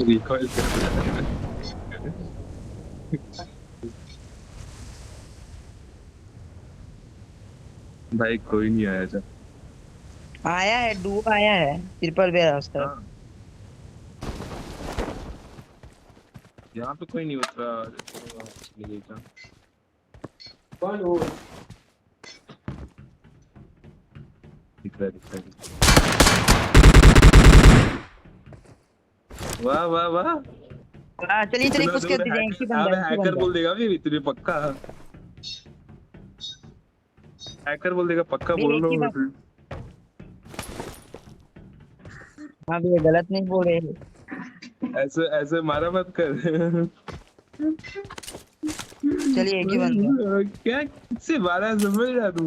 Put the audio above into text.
Recoil कर भाई कोई नहीं आया जा। आया है, डू आया है ट्रिपल वेयर हाउस तरफ। हाँ यहाँ पे कोई नहीं उतरा। चले गई क्या? कौन वो? दिख रहा है दिख रहा है। वाह वाह वाह। चलिए चलिए, इतना कुछ दूर कहते हैं, एक ही हैकर, बंदा अब है, एक ही हैकर बंदा बोल देगा भी तुझे पक्का। हैकर बोल देगा पक्का है। बोल एक रहा ही हूँ मैं बंदा। तुझे। हाँ भैया, गलत नहीं बोल रहे। ऐसे ऐसे मारा मत कर। चलिए, एक ही बंदा है। क्या किससे मारा समझ रहा तू?